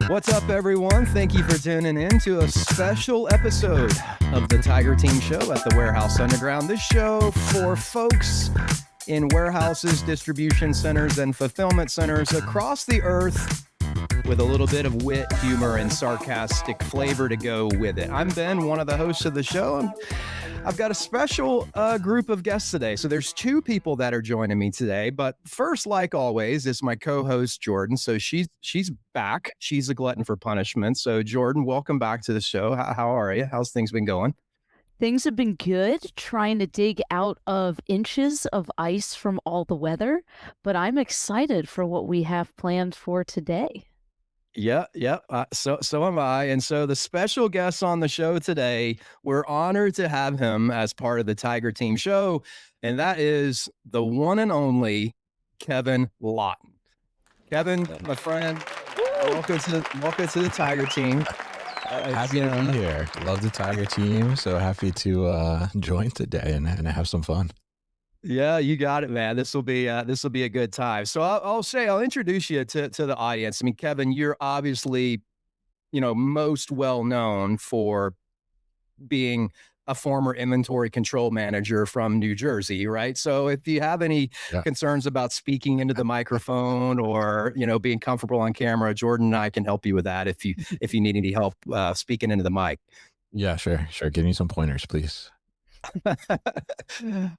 What's up, everyone? Thank you for tuning in to a special episode of the Tiger Team Show at the Warehouse Underground. This show for folks in warehouses, distribution centers, and fulfillment centers across the earth with a little bit of wit, humor, and sarcastic flavor to go with it. I'm Ben, one of the hosts of the show, and I've got a special group of guests today. So there's two people that are joining me today, but first, like always, is my co-host Jordan. So she's back. She's a glutton for punishment. So Jordan, welcome back to the show. How are you? How's things been going? Things have been good, trying to dig out of inches of ice from all the weather, but I'm excited for what we have planned for today. Yeah. So am I. And so the special guest on the show today, we're honored to have him as part of the Tiger Team Show, and that is the one and only Kevin Lawton. Kevin, my friend, welcome to the Tiger Team. Happy to be here. Love the Tiger Team. So happy to join today and have some fun. Yeah, you got it, man. This will be a good time. So I'll introduce you to the audience. I mean, Kevin, you're obviously, most well known for being a former inventory control manager from New Jersey, right? So if you have any concerns about speaking into the microphone or, being comfortable on camera, Jordan and I can help you with that if you need any help speaking into the mic. Yeah, sure. Give me some pointers, please.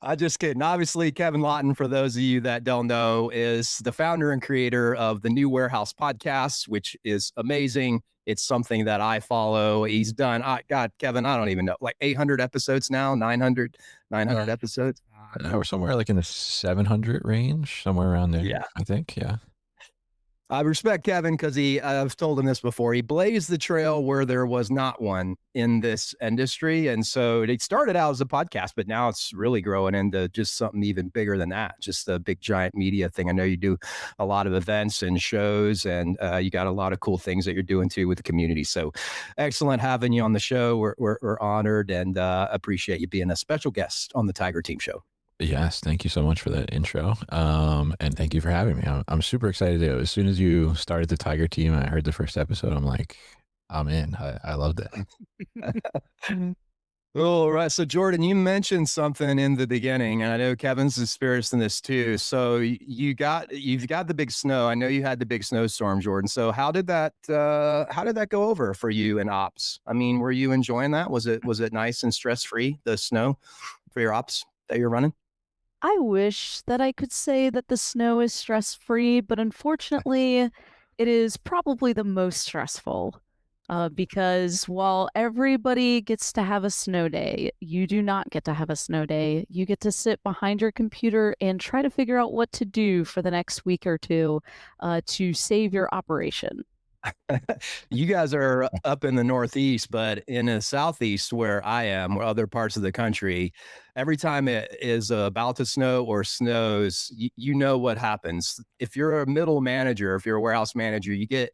I'm just kidding. Obviously, Kevin Lawton, for those of you that don't know, is the founder and creator of the New Warehouse podcast, which is amazing. It's something that I follow. He's done, God, Kevin, I don't even know, like 800 episodes now, 900 episodes. We're somewhere like in the 700 range, somewhere around there. Yeah. I think. Yeah. I respect Kevin because I've told him this before. He blazed the trail where there was not one in this industry. And so it started out as a podcast, but now it's really growing into just something even bigger than that, just a big giant media thing. I know you do a lot of events and shows, and you got a lot of cool things that you're doing too with the community. So excellent having you on the show. We're honored and appreciate you being a special guest on the Tiger Team Show. Yes, thank you so much for that intro. And thank you for having me. I'm super excited. As soon as you started the Tiger Team, I heard the first episode. I'm like, I'm in. I loved it. All right. So Jordan, you mentioned something in the beginning, and I know Kevin's experienced in this too. So you've got the big snow. I know you had the big snowstorm, Jordan. So how did that go over for you in ops? I mean, were you enjoying that? Was it nice and stress-free, the snow for your ops that you're running? I wish that I could say that the snow is stress-free, but unfortunately, it is probably the most stressful. Because while everybody gets to have a snow day, you do not get to have a snow day. You get to sit behind your computer and try to figure out what to do for the next week or two to save your operation. You guys are up in the Northeast, but in the Southeast where I am, or other parts of the country, every time it is about to snow or snows, you know what happens. If you're a middle manager, if you're a warehouse manager, you get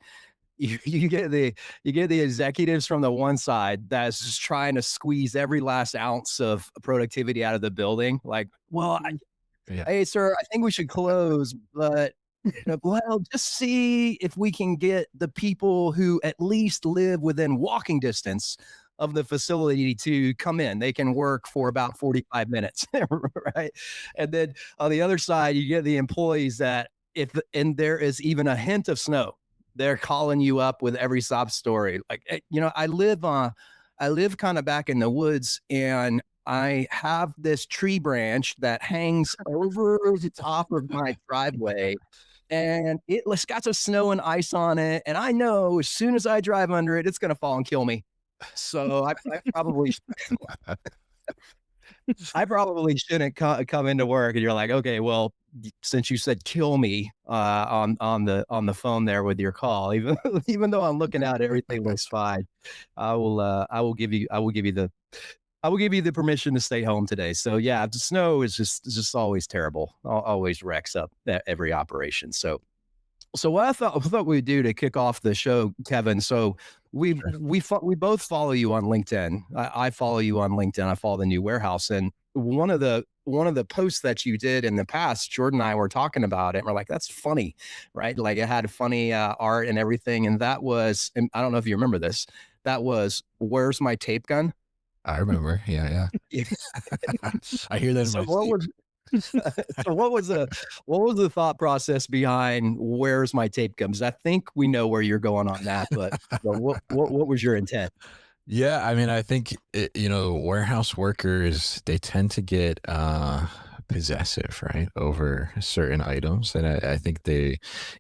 the executives from the one side that's just trying to squeeze every last ounce of productivity out of the building. Like, well, hey, sir, I think we should close, but well, just see if we can get the people who at least live within walking distance of the facility to come in. They can work for about 45 minutes, right? And then on the other side, you get the employees that and there is even a hint of snow, they're calling you up with every sob story. Like, I live kind of back in the woods, and I have this tree branch that hangs over the top of my driveway, and it's got some snow and ice on it. And I know as soon as I drive under it, it's going to fall and kill me. So I probably shouldn't come into work. And you're like, okay, well, since you said kill me on the phone there with your call, even though I'm looking out, everything looks fine. I will give you the permission to stay home today. So yeah, the snow is just always terrible. Always wrecks up every operation. So what I thought we'd do to kick off the show, Kevin. So we both follow you on LinkedIn. I follow you on LinkedIn. I follow the New Warehouse, and one of the posts that you did in the past, Jordan and I were talking about it, and we're like, that's funny, right? Like it had funny art and everything. And that was, and I don't know if you remember this, that was "Where's My Tape Gun?" I remember. Yeah, Yeah. yeah. I hear that in So my what sleep. was so what was the thought process behind "Where's My Tape Gun?" 'Cause I think we know where you're going on that, but what was your intent? Yeah, I mean, I think warehouse workers, they tend to get possessive, right, over certain items, and I think they,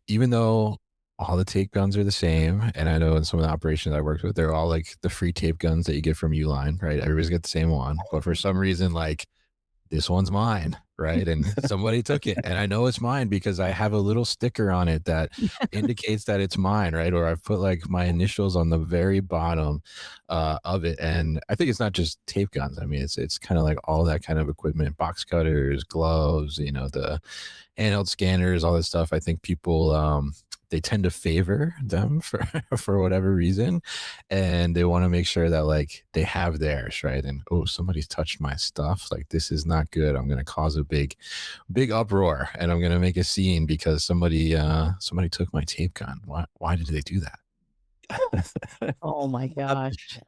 even though all the tape guns are the same, and I know in some of the operations I worked with, they're all like the free tape guns that you get from Uline, right? Everybody's got the same one, but for some reason, like this one's mine, right? And somebody took it. And I know it's mine because I have a little sticker on it that indicates that it's mine, right? Or I've put like my initials on the very bottom of it. And I think it's not just tape guns. I mean, it's kind of like all that kind of equipment, box cutters, gloves, the handheld scanners, all this stuff. I think people they tend to favor them for for whatever reason, and they want to make sure that like they have theirs, right? And oh, somebody's touched my stuff. Like this is not good. I'm going to cause a big uproar, and I'm going to make a scene because somebody took my tape gun. Why did they do that? Oh my Uh, gosh.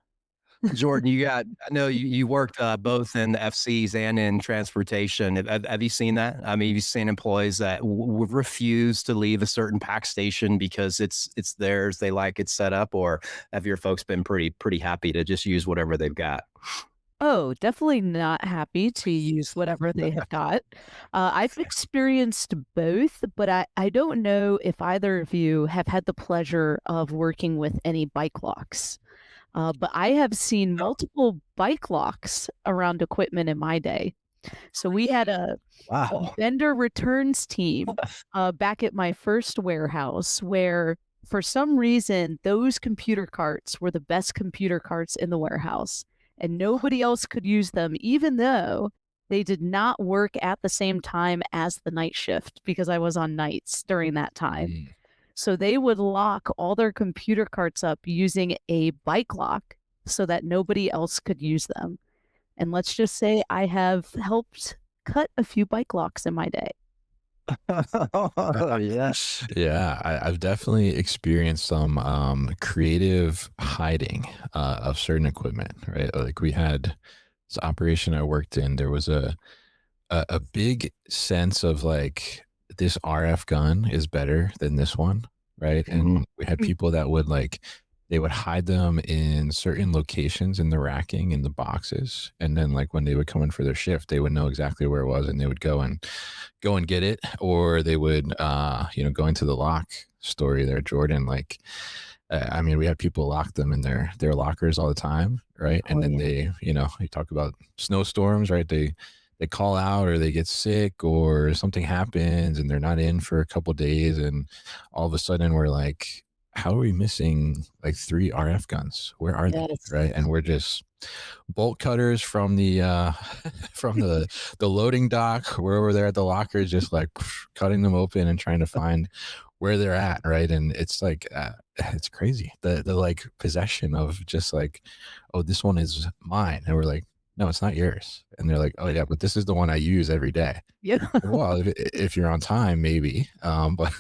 Jordan, I know you worked both in the FCs and in transportation. Have you seen that? I mean, have you seen employees that refuse to leave a certain pack station because it's theirs, they like it set up, or have your folks been pretty happy to just use whatever they've got? Oh, definitely not happy to use whatever they have got. I've experienced both, but I don't know if either of you have had the pleasure of working with any bike locks. But I have seen multiple bike locks around equipment in my day. So we had a Wow. vendor returns team back at my first warehouse where for some reason those computer carts were the best computer carts in the warehouse and nobody else could use them even though they did not work at the same time as the night shift because I was on nights during that time. Mm. So they would lock all their computer carts up using a bike lock so that nobody else could use them. And let's just say I have helped cut a few bike locks in my day. Yeah. Yeah, I've definitely experienced some creative hiding of certain equipment, right? Like we had this operation I worked in, there was a big sense of like this RF gun is better than this one, right? Mhm. And we had people that would like they would hide them in certain locations in the racking in the boxes, and then like when they would come in for their shift, they would know exactly where it was, and they would go and get it, or they would go into the lock story there, Jordan. Like I mean, we had people lock them in their lockers all the time, right? Oh And then yeah. you talk about snowstorms, right? They call out or they get sick or something happens and they're not in for a couple days, and all of a sudden we're like, how are we missing like three RF guns? Where are they? Yes. Right? And we're just bolt cutters from the from the loading dock. We're over there at the lockers, just like cutting them open and trying to find where they're at, right? And it's like it's crazy the like possession of just like, oh, this one is mine, and we're like, no, it's not yours. And they're like, oh yeah, but this is the one I use every day. Yeah. Well, if you're on time, maybe, but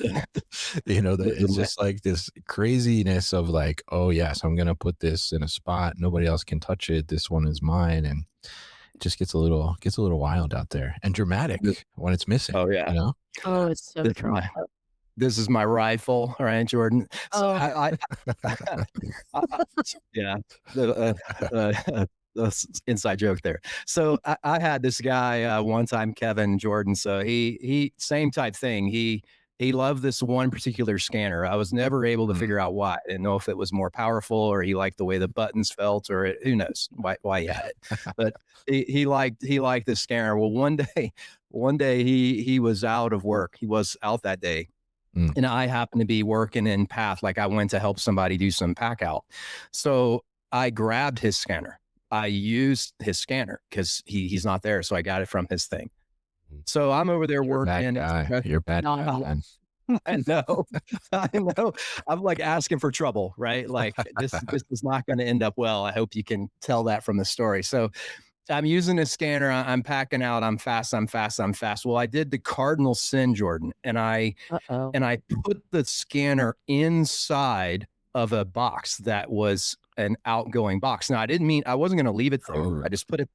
it's The just like this craziness of like, oh yes, I'm gonna put this in a spot nobody else can touch it. This one is mine, and it just gets a little wild out there and the dramatic when it's missing. Oh, You yeah. know? Oh, it's so This is true. this is my rifle, all right, Jordan? So Oh, I yeah, the, inside joke there. So I had this guy one time, Kevin Jordan. So he same type thing. He loved this one particular scanner. I was never able to Mm, figure out why. I didn't know if it was more powerful or he liked the way the buttons felt or who knows why he had it. But he liked this scanner. Well, one day he was out of work. He was out that day, mm, and I happened to be working in path, like I went to help somebody do some pack out. So I grabbed his scanner. I used his scanner because he's not there. So I got it from his thing. So I'm over there you're a bad working. guy. You're a bad not guy, man. I know. I know. I'm like asking for trouble, right? Like this is not going to end up well. I hope you can tell that from the story. So I'm using a scanner. I'm packing out. I'm fast. Well, I did the cardinal sin, Jordan, and Uh-oh. I put the scanner inside of a box that was an outgoing box. Now, I wasn't going to leave it there. Oh. I just put it,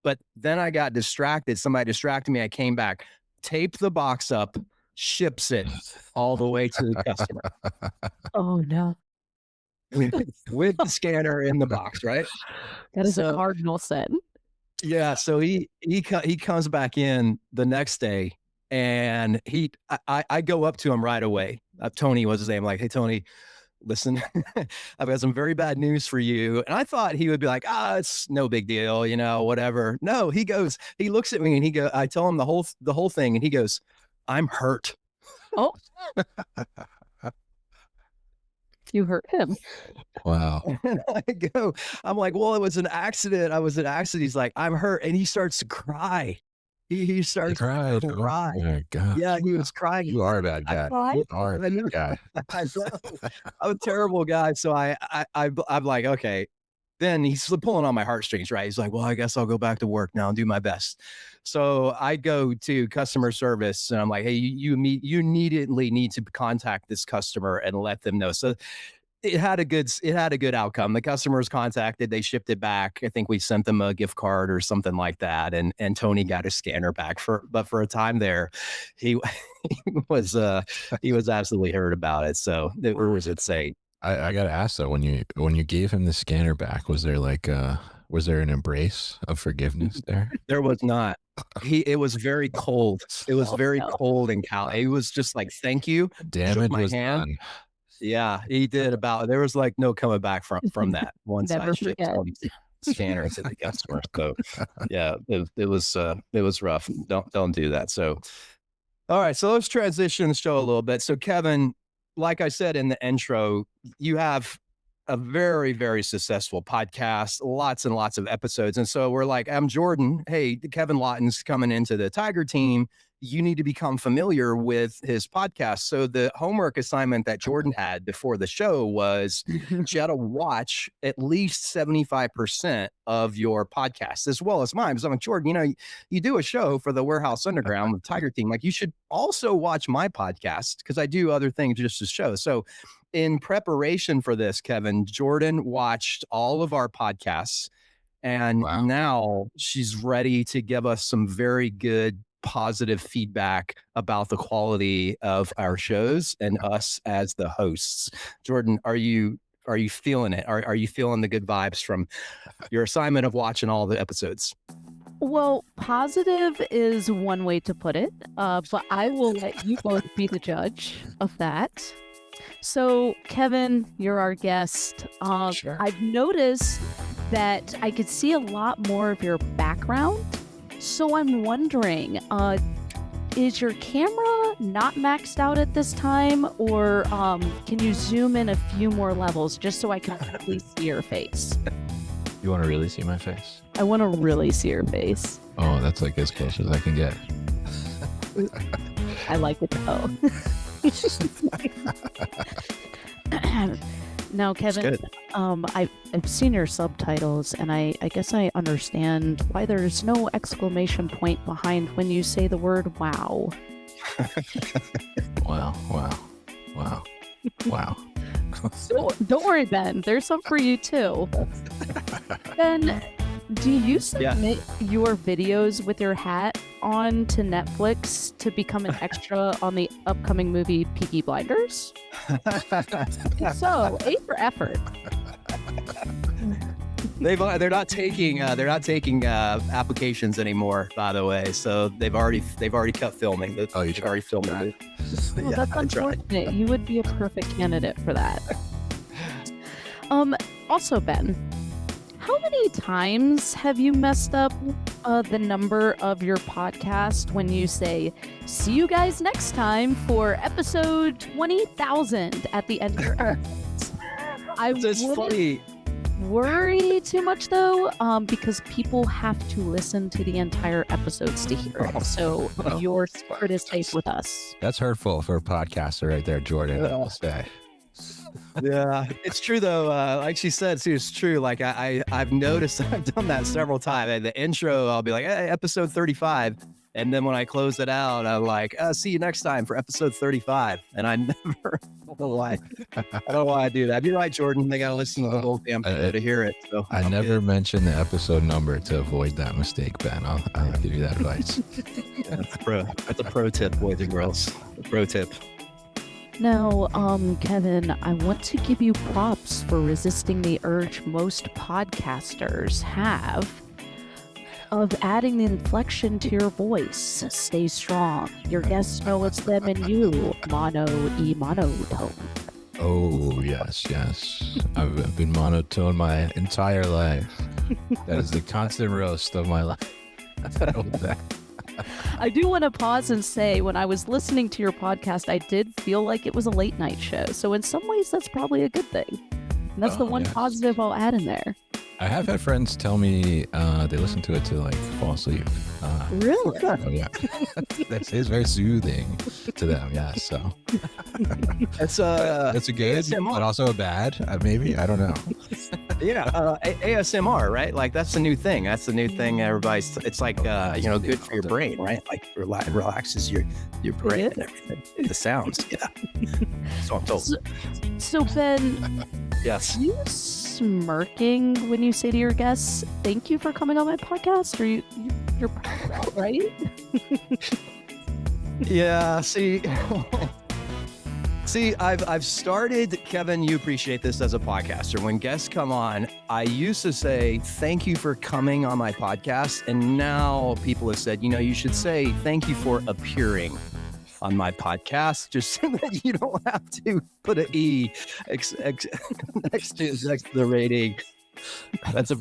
but then I got distracted. Somebody distracted me. I came back, taped the box up, ships it all the way to the customer Oh no. with the scanner in the box, right? That is a So, cardinal sin. yeah, so he comes back in the next day, and I go up to him right away. Tony was his name. Like, hey Tony, listen, I've got some very bad news for you. And I thought he would be like, it's no big deal, whatever. No, he looks at me and I tell him the whole thing, and he goes, I'm hurt. Oh, you hurt him. Wow. And I'm like, well, it was an accident. I was an accident. He's like, I'm hurt. And he starts to cry. He starts to cried. cry. Oh my God. Yeah, he was crying. You are a bad guy. cried? You are a I know. bad guy. I know. I'm a terrible guy. So I'm like, okay. Then he's pulling on my heartstrings, right? He's like, well, I guess I'll go back to work now and do my best. So I go to customer service and I'm like, hey, you immediately need to contact this customer and let them know. So it had a good outcome. The customer was contacted, they shipped it back. I think we sent them a gift card or something like that. And Tony got a scanner back but for a time there, he he was absolutely hurt about it. So it was insane. I gotta ask though, when you gave him the scanner back, was there an embrace of forgiveness there? There was not. It was very cold. It was very no. cold and cal. It was just like, thank you. Damage my was hand. done. Yeah, he did there was like no coming back from that once I Never shipped forget. Tony's scanner to the customer. So yeah, it was rough. Don't do that. So all right, so let's transition the show a little bit. So Kevin, like I said in the intro, you have a very, very successful podcast, lots and lots of episodes. And so we're like, I'm Jordan. Hey, Kevin Lawton's coming into the Tiger team. You need to become familiar with his podcast. So the homework assignment that Jordan had before the show was you had to watch at least 75% of your podcast as well as mine. So I'm like, Jordan, you do a show for the Warehouse Underground with Tiger Team. Like, you should also watch my podcast because I do other things just as show. So in preparation for this, Kevin, Jordan watched all of our podcasts, and now she's ready to give us some very good positive feedback about the quality of our shows and us as the hosts. Jordan, are you feeling it? Are you feeling the good vibes from your assignment of watching all the episodes? Well, positive is one way to put it, but I will let you both be the judge of that. So, Kevin, you're our guest. Sure. I've noticed that I could see a lot more of your background. So I'm wondering, is your camera not maxed out at this time, or can you zoom in a few more levels just so I can really see your face? You want to really see my face? I want to really see your face. Oh, that's like as close as I can get. I like it though. Now, Kevin, I've seen your subtitles, and I guess I understand why there's no exclamation point behind when you say the word wow. Wow. Don't worry, Ben. There's some for you, too. Ben, do you submit your videos with your hat on to Netflix to become an extra on the upcoming movie Peaky Blinders? So, A for effort. They're not taking applications anymore, by the way. So they've already cut filming. They've already filmed it. Well, that's unfortunate. You would be a perfect candidate for that. Also, Ben, how many times have you messed up the number of your podcast when you say, see you guys next time for episode 20,000 at the end of your episodes? I wouldn't worry too much, though, because people have to listen to the entire episodes to hear it. So your secret is safe with us. That's hurtful for a podcaster right there, Jordan. I'll say. Yeah, it's true though. Like she said, too, it's true. Like I've noticed I've done that several times. At the intro, I'll be like, hey, episode 35. And then when I close it out, I'm like, see you next time for episode 35. And I never, I don't know why. I don't know why I do that. You're right, Jordan. They got to listen to the whole damn show to hear it. So I never mention the episode number to avoid that mistake, Ben. I'll give you that advice. That's a pro tip, boys and girls. A pro tip. Now, Kevin, I want to give you props for resisting the urge most podcasters have of adding the inflection to your voice. Stay strong. Your guests know it's them and you. Monotone. Oh, yes. I've been monotone my entire life. That is the constant roast of my life. I do want to pause and say, when I was listening to your podcast, I did feel like it was a late night show. So in some ways, that's probably a good thing. And that's the one positive I'll add in there. I have had friends tell me they listen to it to like fall asleep. Really? Oh, yeah. That is very soothing to them. Yeah. So That's that's a good, ASMR. but also a bad. Maybe, I don't know. Yeah, ASMR, right? Like that's the new thing. That's the new thing. Everybody's. It's like good for your brain, right? Like relaxes your brain and everything. The sounds, yeah. So I'm told. So Ben, Yes. you smirking when you say to your guests, "Thank you for coming on my podcast," or you're proud of that, right? Yeah. See, I've started, Kevin, you appreciate this as a podcaster. When guests come on, I used to say, thank you for coming on my podcast. And now people have said, you should say, thank you for appearing on my podcast, just so that you don't have to put an E next to the rating. That's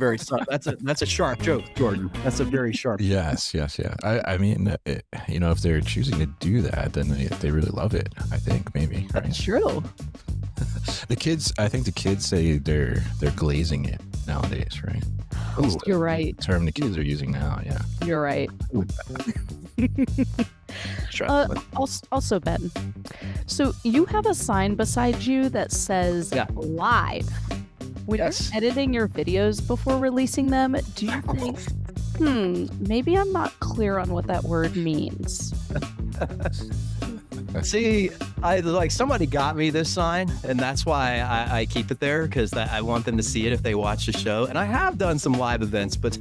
a sharp joke, Jordan. That's a very sharp. Yes. I mean, if they're choosing to do that, then they really love it. I think maybe. Right? That's true. I think the kids say they're glazing it nowadays, right? Ooh. You're right. Term the kids are using now. Yeah. You're right. Also, Ben, so you have a sign beside you that says live. When you're editing your videos before releasing them, do you think, maybe I'm not clear on what that word means? See, somebody got me this sign, and that's why I keep it there, because I want them to see it if they watch the show. And I have done some live events, but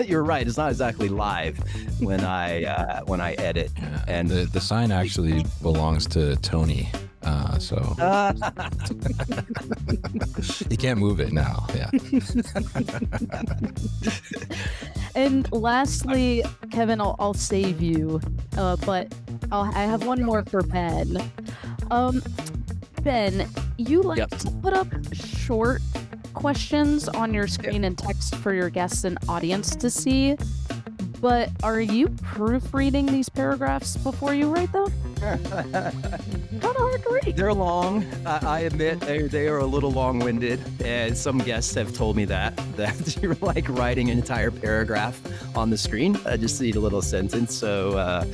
you're right, it's not exactly live when I edit. Yeah. And the sign actually belongs to Tony. So you can't move it now. Yeah. And lastly, Kevin, I'll save you, but I have one more for Ben. Ben, you like to put up short questions on your screen and text for your guests and audience to see, but are you proofreading these paragraphs before you write them? Kind of hard to read. they're long. I admit they are a little long-winded, and some guests have told me that you're like writing an entire paragraph on the screen. I just need a little sentence. So,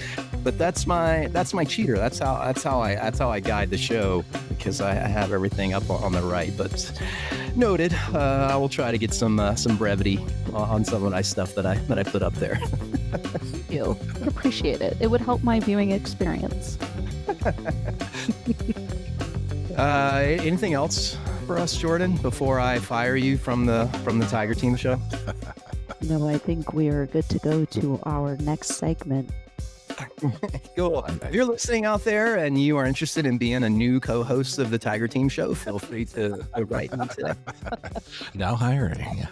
but that's my cheater. That's how I guide the show, because I have everything up on the right. But noted. I will try to get some brevity on some of my stuff that I put up there. Thank you. I appreciate it. It would help my viewing experience. Anything else for us, Jordan, before I fire you from the Tiger Team show? No, I think we are good to go to our next segment. Cool. If you're listening out there and you are interested in being a new co-host of the Tiger Team show, feel free to write me today. Now hiring.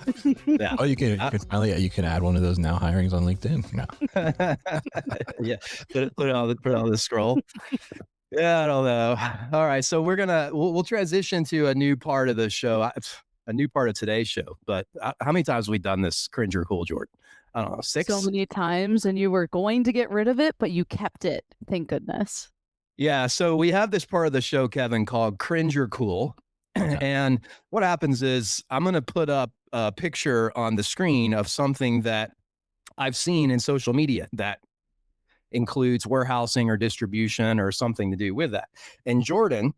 Yeah. Oh, you can add one of those now hirings on LinkedIn. No. Yeah. Put it on the scroll. Yeah, I don't know. All right, so we'll transition to a new part of the show, a new part of today's show. But how many times have we done this cringe or cool, Jordan? I don't know, 6? So many times, and you were going to get rid of it, but you kept it. Thank goodness. Yeah, so we have this part of the show, Kevin, called Cringe or Cool. And what happens is I'm going to put up a picture on the screen of something that I've seen in social media that includes warehousing or distribution or something to do with that. And Jordan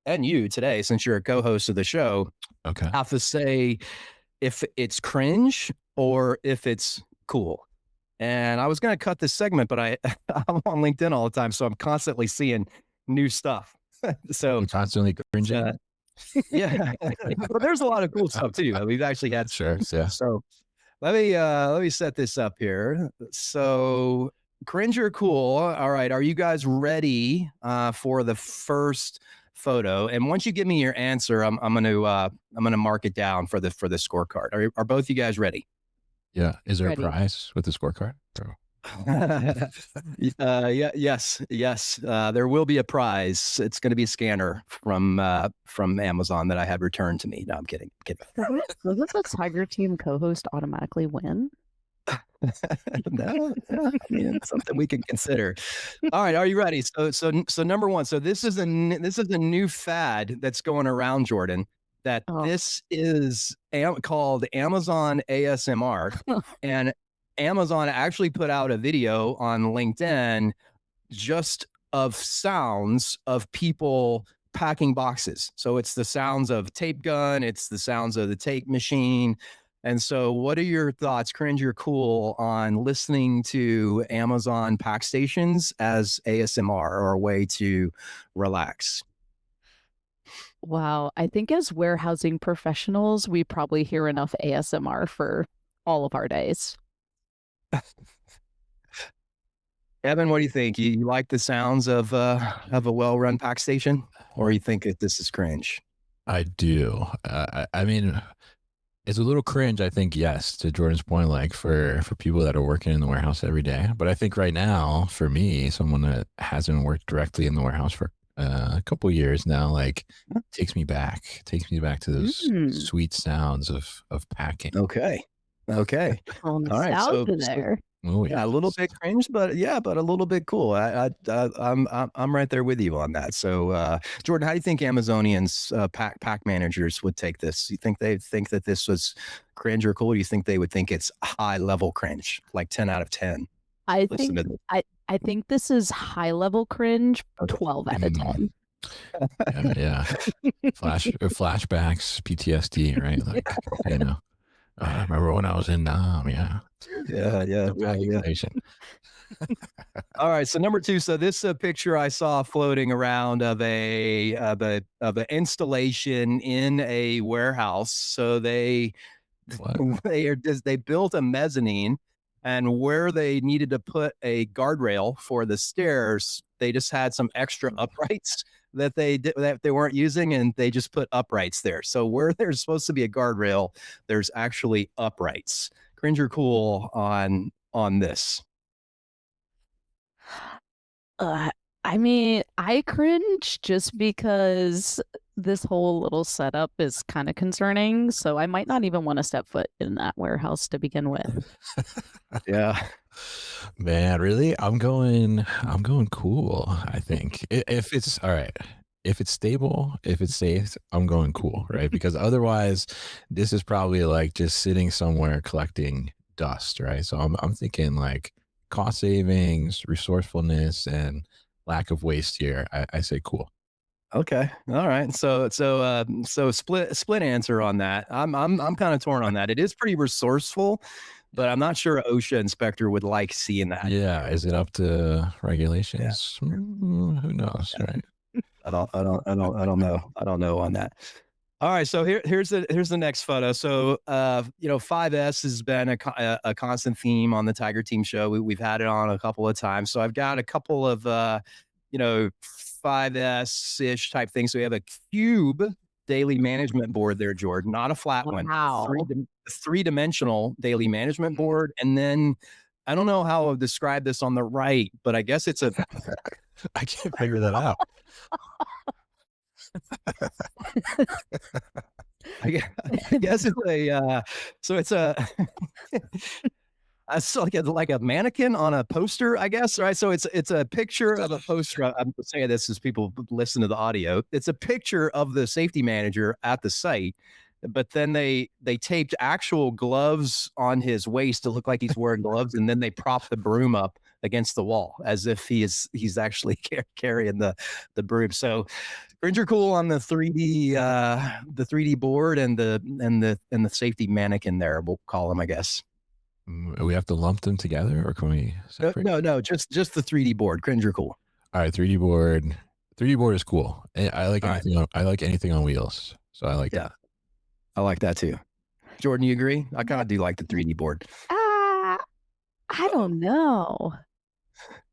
and you today, since you're a co-host of the show, Okay. have to say if it's cringe or if it's cool. And I was going to cut this segment, but I'm on LinkedIn all the time, so I'm constantly seeing new stuff. So I'm constantly cringing. uh, yeah, well, there's a lot of cool stuff too. We've actually had Sure. Yeah. so let me set this up here. So cringe or cool. All right, are you guys ready for the first photo? And once you give me your answer, I'm gonna mark it down for the scorecard. Are both you guys ready? Yeah. Is there a Ready. prize with the scorecard? Or- Yeah, yes. There will be a prize. It's going to be a scanner from Amazon that I had returned to me. No, I'm kidding. Doesn't the Tiger Team co-host automatically win? No, yeah, I mean, it's something we can consider. All right, are you ready? So number one. So this is a new fad that's going around, Jordan. That Oh. this is called Amazon ASMR, and Amazon actually put out a video on LinkedIn just of sounds of people packing boxes. So it's the sounds of tape gun, it's the sounds of the tape machine. And so, what are your thoughts, cringe or cool, on listening to Amazon pack stations as ASMR or a way to relax? Wow. I think as warehousing professionals, we probably hear enough ASMR for all of our days. Evan, what do you think? You like the sounds of a well-run pack station, or you think that this is cringe? I do. I mean, it's a little cringe, I think, yes, to Jordan's point, like for people that are working in the warehouse every day. But I think right now, for me, someone that hasn't worked directly in the warehouse for a couple years now, like takes me back to those Mm. sweet sounds of packing. Okay. Okay. All All right. So, nostalgia there. Oh yeah, yeah. a little bit cringe, but yeah, but a little bit cool. I'm right there with you on that. So, Jordan, how do you think Amazonians, pack managers, would take this? You think they think that this was cringe or cool? Or you think they would think it's high level cringe, like 10 out of 10? I Listen think to this. I think this is high level cringe, Okay. 12 out of Mm, 10. yeah. Flashbacks, PTSD, right? Like, you know, I remember when I was in Nam, yeah. The packing Yeah. station. All right, so number two. So this picture I saw floating around of of an installation in a warehouse. So What? they built a mezzanine, and where they needed to put a guardrail for the stairs, they just had some extra uprights that they weren't using, and they just put uprights there. So where there's supposed to be a guardrail, there's actually uprights. Cringe or cool on this? Uh, I mean, I cringe just because this whole little setup is kind of concerning. So I might not even want to step foot in that warehouse to begin with. Yeah. Man, really? I'm going cool, I think. If it's all right, if it's stable, if it's safe, I'm going cool, right? Because otherwise, this is probably like just sitting somewhere collecting dust, right? So I'm thinking like cost savings, resourcefulness, and lack of waste here. I say cool. Okay. All right. So split answer on that. I'm kind of torn on that. It is pretty resourceful, but I'm not sure OSHA inspector would like seeing that. Yeah, is it up to Yeah. regulations? Who knows, right? I don't know. I don't know on that. All right. So here's the next photo. So 5S has been a constant theme on the Tiger Team show. We've had it on a couple of times. So I've got a couple of 5S ish type things. So we have a cube daily management board there, Jordan, not a flat one. Wow. Three-dimensional daily management board, and then I don't know how I'll describe this on the right, but I guess it's a I can't figure that out. I guess it's so it's a it's like a mannequin on a poster, I guess, right? So it's a picture of a poster. I'm saying this as people listen to the audio. It's a picture of the safety manager at the site, but then they taped actual gloves on his waist to look like he's wearing gloves, and then they prop the broom up against the wall as if he's actually carrying the broom. So cringe or cool on the 3D board and the safety mannequin there, we'll call him, I guess. We have to lump them together, or can we separate? No, just the 3D board, cringe or cool. All right, 3D board. 3D board is cool. I like anything. I like anything on wheels, so I like that. I like that too. Jordan, you agree? I kind of do like the 3D board. I don't know.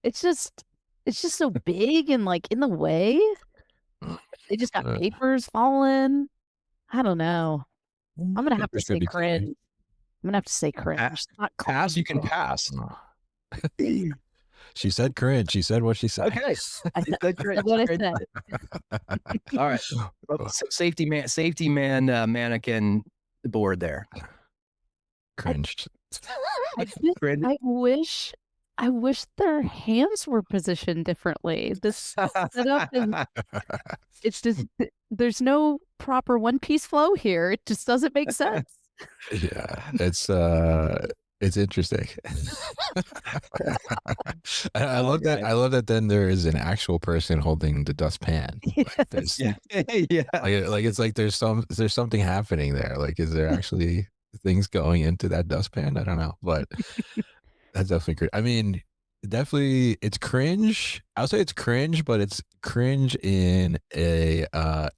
It's just so big and like in the way. They just got papers falling. I don't know. I'm gonna have to say cringe. I'm gonna have to say cringe. Pass. You can pass. She said cringe. She said what she said. Okay. What I said. All right. Safety man mannequin board there. Cringed. I wish their hands were positioned differently. This setup is, it's just, there's no proper one-piece flow here. It just doesn't make sense. Yeah, it's interesting. I love that. I love that. Then there is an actual person holding the dustpan. Yes. Like it's like there's something happening there. Like, is there actually things going into that dustpan? I don't know, but that's definitely cringe. I mean, definitely it's cringe. I'll say it's cringe, but it's cringe in a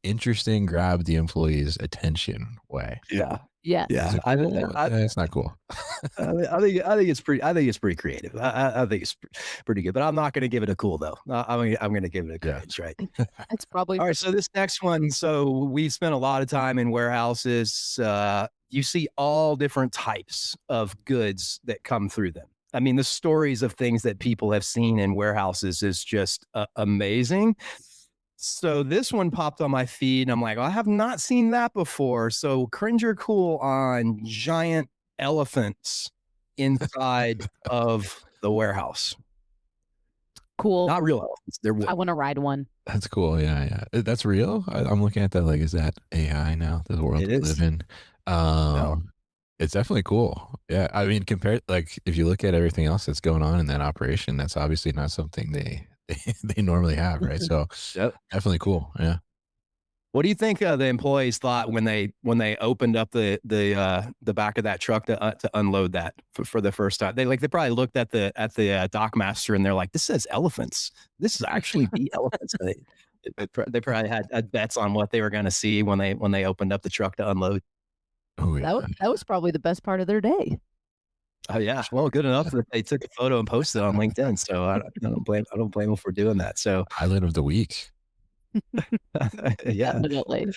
interesting, grab the employee's attention way. Yeah. Yeah. It's not cool. I think it's pretty creative. I think it's pretty good, but I'm not going to give it a cool though. I'm going to give it a cringe, right? It's probably all right. So this next one. So we've spent a lot of time in warehouses. You see all different types of goods that come through them. I mean, the stories of things that people have seen in warehouses is just amazing. So this one popped on my feed and I'm like, I have not seen that before. So cringe or cool on giant elephants inside of the warehouse. Cool. Not real elephants. They're wood. I want to ride one. That's cool. Yeah. That's real. I'm looking at that. Like, is that AI now? The world we live in. No. It's definitely cool. Yeah. I mean, compared, like, if you look at everything else that's going on in that operation, that's obviously not something they normally have, right? So definitely cool. Yeah. What do you think the employees thought when they opened up the back of that truck to unload that for the first time? They probably looked at the dock master and they're like, "This says elephants. This is actually the elephants." They probably had bets on what they were going to see when they opened up the truck to unload. Oh yeah. That was probably the best part of their day. Oh yeah, well, good enough that they took a photo and posted it on LinkedIn. So I don't blame them for doing that. So highlight of the week. Yeah, definitely.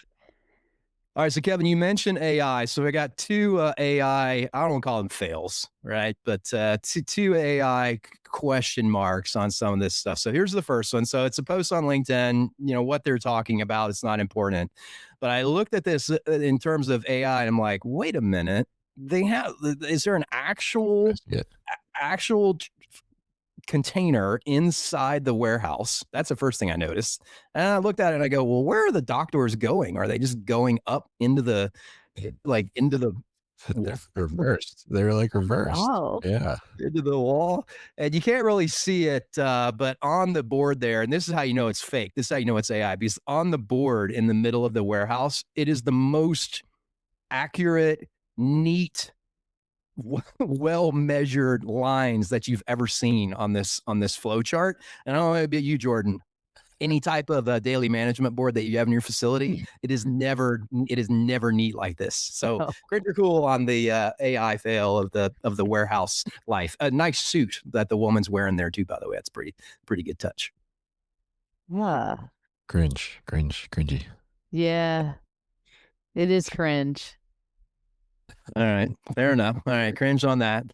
All right, so Kevin, you mentioned AI. So we got two AI. I don't want to call them fails, right? But two AI question marks on some of this stuff. So here's the first one. So it's a post on LinkedIn. You know what they're talking about. It's not important. But I looked at this in terms of AI, and I'm like, wait a minute. Is there an actual container inside the warehouse? That's the first thing I noticed. And I looked at it and I go, well, where are the dock doors going? Are they just going up into the They're reversed. They're like reversed. Wow. Yeah. Into the wall? And you can't really see it, but on the board there, and this is how you know it's fake. This is how you know it's AI, because on the board in the middle of the warehouse, it is the most accurate, neat, well-measured lines that you've ever seen on this flow chart. And I don't know about you, Jordan, any type of daily management board that you have in your facility, it is never neat like this. So pretty cool on the AI fail of the warehouse life. A nice suit that the woman's wearing there too, by the way. That's pretty good touch. Yeah. Cringy. Yeah. It is cringe. All right. Fair enough. All right. Cringe on that.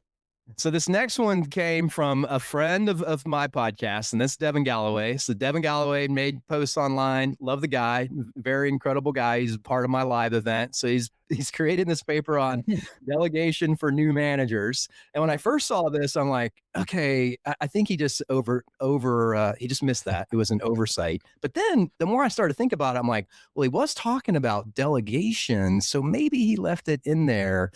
So this next one came from a friend of my podcast, and that's Devin Galloway. So Devin Galloway made posts online. Love the guy. Very incredible guy. He's part of my live event. So he's created this paper on delegation for new managers. And when I first saw this, I'm like, okay, I think he just he just missed that. It was an oversight. But then the more I started to think about it, I'm like, well, he was talking about delegation. So maybe he left it in there.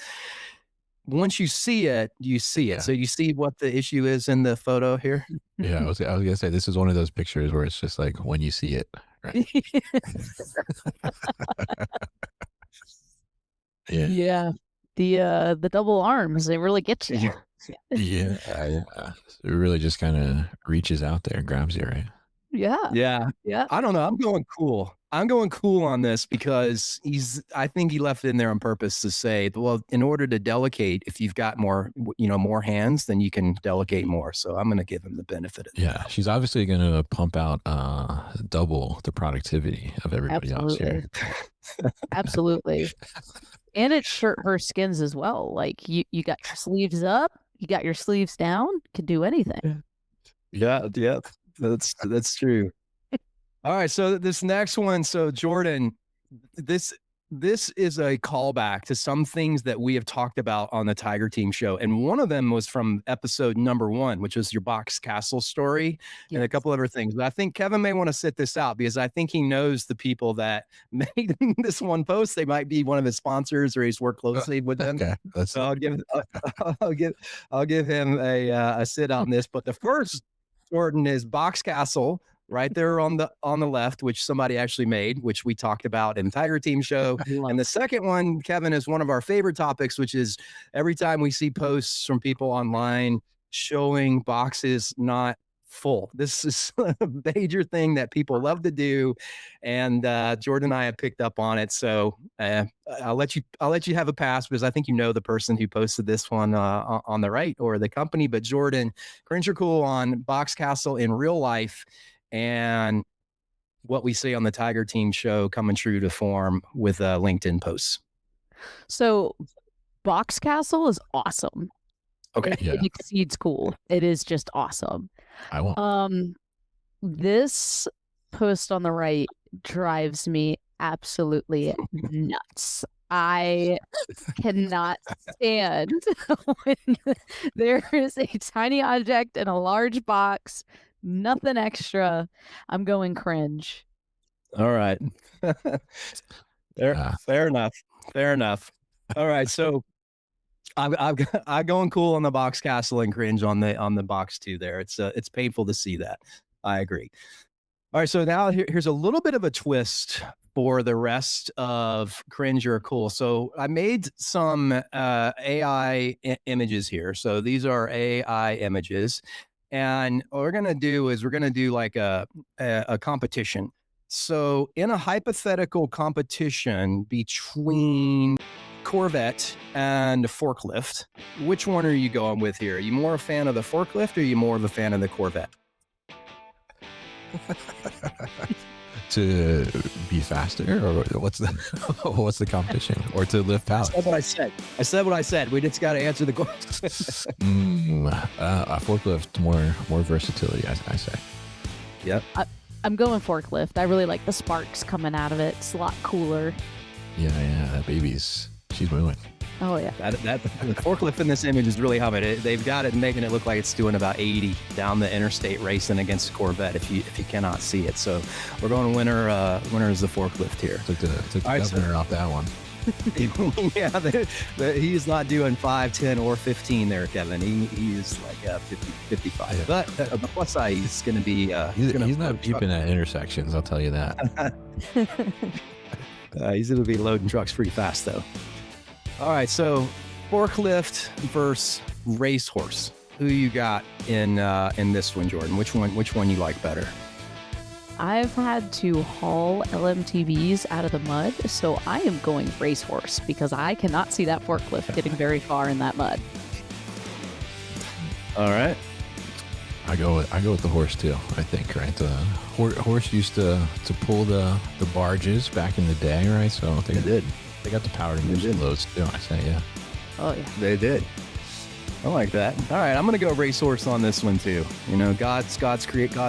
once you see it, you see it. Yeah. So you see what the issue is in the photo here. Yeah, I was gonna say this is one of those pictures where it's just like when you see it, right? Yeah. Yeah. The double arms, they really get you. Yeah. It really just kind of reaches out there and grabs you, right? Yeah. Yeah. Yeah. I don't know. I'm going cool. I'm going cool on this because I think he left it in there on purpose to say, well, in order to delegate, if you've got more, more hands, then you can delegate more. So I'm going to give him the benefit of the Yeah, doubt. she's obviously going to pump out double the productivity of everybody else here. Absolutely. And it's her skins as well. Like you got your sleeves up, you got your sleeves down, can do anything. Yeah. That's true. All right, so this next one, so Jordan, this is a callback to some things that we have talked about on the Tiger Team show, and one of them was from episode number 1, which was your Box Castle story, and a couple other things. But I think Kevin may want to sit this out because I think he knows the people that made this one post. They might be one of his sponsors, or he's worked closely with them. Okay, So I'll give him a sit on this. But the first, Jordan, is Box Castle right there on the left, which somebody actually made, which we talked about in Tiger Team show. And the second one, Kevin, is one of our favorite topics, which is every time we see posts from people online showing boxes not full. This is a major thing that people love to do, and Jordan and I have picked up on it. So I'll let you have a pass because I think you know the person who posted this one on the right, or the company. But Jordan, cringe or cool on Box Castle in real life, and what we see on the Tiger Team show coming true to form with LinkedIn posts. So Box Castle is awesome. Okay. It exceeds cool. It is just awesome. I won't. This post on the right drives me absolutely nuts. I cannot stand when there is a tiny object in a large box, nothing extra. I'm going cringe. All right. Fair enough. All right. So I'm going cool on the Box Castle and cringe on the box too there. It's painful to see that. I agree. All right. So now here's a little bit of a twist for the rest of cringe or cool. So I made some AI images here. So these are AI images. And what we're going to do is we're going to do like a competition. So in a hypothetical competition between Corvette and a forklift, which one are you going with here? Are you more a fan of the forklift, or are you more of a fan of the Corvette? To be faster, or what's the competition, or to lift pallets? I said what I said. We just got to answer the question. A forklift, more versatility, I say. Yep. I'm going forklift. I really like the sparks coming out of it. It's a lot cooler. Yeah, that she's moving. Oh yeah. That the forklift in this image is really humming. They've got it making it look like it's doing about 80 down the interstate racing against Corvette. If you cannot see it, so we're going winner is the forklift here. Took the governor off that one. Yeah, he's not doing 5, 10, or 15 there, Kevin. He's like 50, 55. Yeah. But the plus side, he's going to be. He's not peeping at intersections. I'll tell you that. He's going to be loading trucks pretty fast, though. All right, so forklift versus racehorse. Who you got in this one, Jordan? Which one you like better? I've had to haul LMTVs out of the mud, so I am going racehorse because I cannot see that forklift getting very far in that mud. All right. I go with the horse too. I think, right? The horse used to pull the barges back in the day, right? So they did. They got the power to move loads too. I say, yeah. Oh yeah, they did. I like that. All right, I'm going to go racehorse on this one too. You know, God's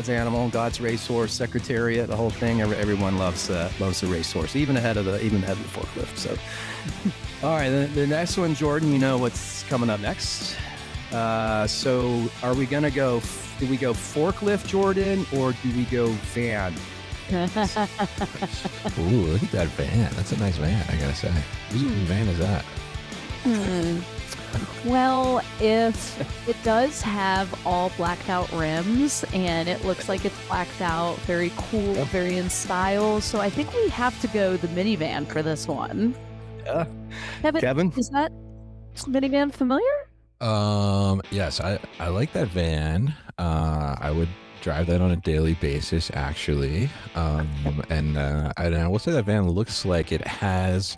animal, God's racehorse, Secretariat, the whole thing. Everyone loves the racehorse, even ahead of the forklift. So, all right, the next one, Jordan. You know what's coming up next. So, are we going to go? Do we go forklift, Jordan, or do we go van? Ooh, look at that van. That's a nice van, I gotta say. Whose van is that? Well, if it does have all blacked out rims and it looks like it's blacked out, very cool, very in style. So I think we have to go the minivan for this one. Yeah. Kevin, is that minivan familiar? Yes, I like that van. I would drive that on a daily basis, actually. And I will say that van looks like it has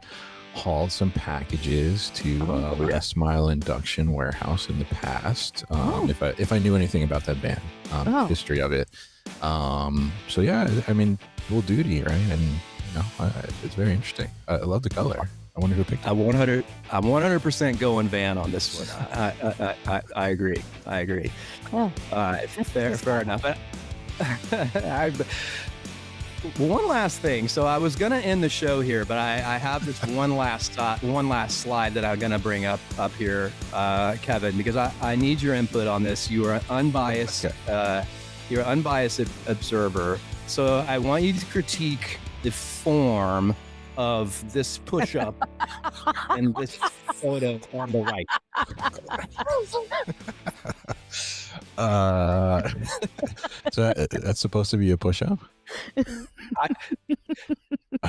hauled some packages to Last Mile Induction Warehouse in the past. If I knew anything about that van, history of it. So yeah, I mean, dual duty, right? And it's very interesting. I love the color. I wonder who picked it. I'm 100% going van on this one. I agree. Oh, Fair enough. One last thing. So I was going to end the show here, but I have this one last slide that I'm going to bring up here, Kevin, because I need your input on this. You are an unbiased, you're an unbiased observer. So I want you to critique the form of this push-up and this photo on the right. So that's supposed to be a push-up?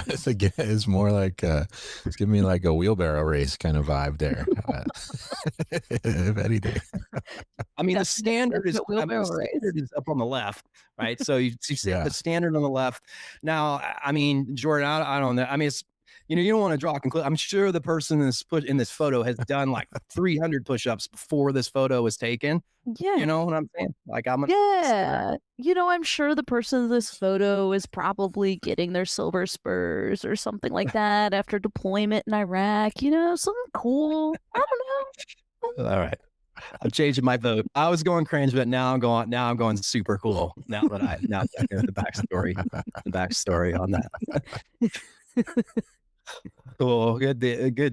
It's more like it's giving me like a wheelbarrow race kind of vibe there. If anything. I mean, the standard is up on the left, right? So you see the standard on the left. Now, I mean, Jordan, I don't know. I mean, it's you don't want to draw a conclusion. I'm sure the person in this photo has done like 300 push-ups before this photo was taken. Yeah. You know what I'm saying? Like I'm sure the person in this photo is probably getting their silver spurs or something like that after deployment in Iraq. Something cool. I don't know. All right. I'm changing my vote. I was going cringe, but now I'm going super cool. Now that I know the backstory on that. Cool. Good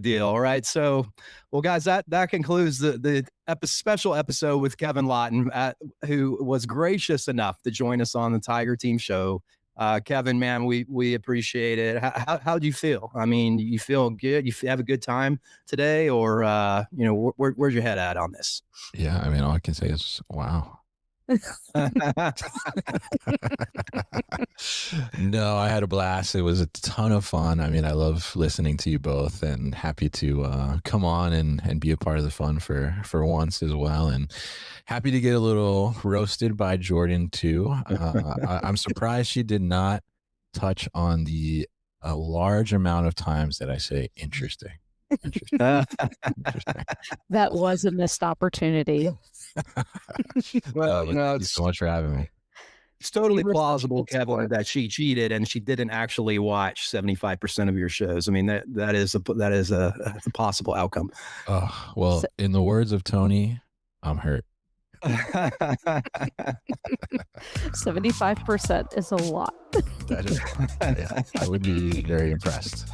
deal. All right. So, well, guys, that concludes the special episode with Kevin Lawton, who was gracious enough to join us on the Tiger Team show. Kevin, man, we appreciate it. How do you feel? I mean, you feel good? You have a good time today, or where's your head at on this? Yeah, I mean, all I can say is wow. No, I had a blast. It was a ton of fun. I mean, I love listening to you both, and happy to come on and be a part of the fun for once as well. And happy to get a little roasted by Jordan too. I'm surprised she did not touch on the large amount of times that I say interesting. Interesting. That was a missed opportunity. Well, thank you so much for having me. It's totally plausible, Kevin, that she cheated and she didn't actually watch 75% of your shows. I mean, that is a possible outcome. Oh, well, in the words of Tony, I'm hurt. 75% is a lot. That is, yeah, I would be very impressed.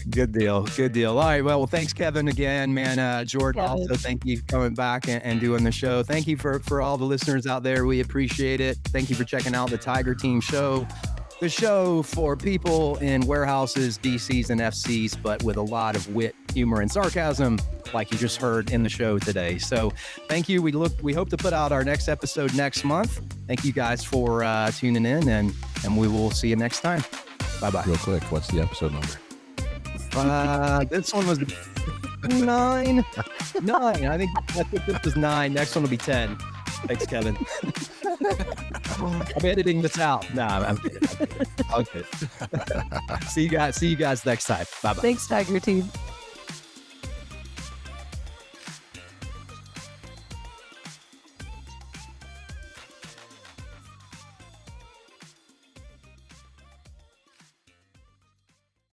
Good deal. All right. Well, thanks, Kevin, again, man. Jordan, also, thank you for coming back and doing the show. Thank you for all the listeners out there. We appreciate it. Thank you for checking out the Tiger Team show. The show for people in warehouses, DCs, and FCs, but with a lot of wit, humor, and sarcasm, like you just heard in the show today. So thank you. We hope to put out our next episode next month. Thank you guys for tuning in, and we will see you next time. Bye-bye. Real quick, what's the episode number? This one was 9. I think this was 9. Next one will be 10. Thanks, Kevin. I'm editing this out. Nah, I'm kidding. Okay. See you guys next time. Bye-bye. Thanks, Tiger Team.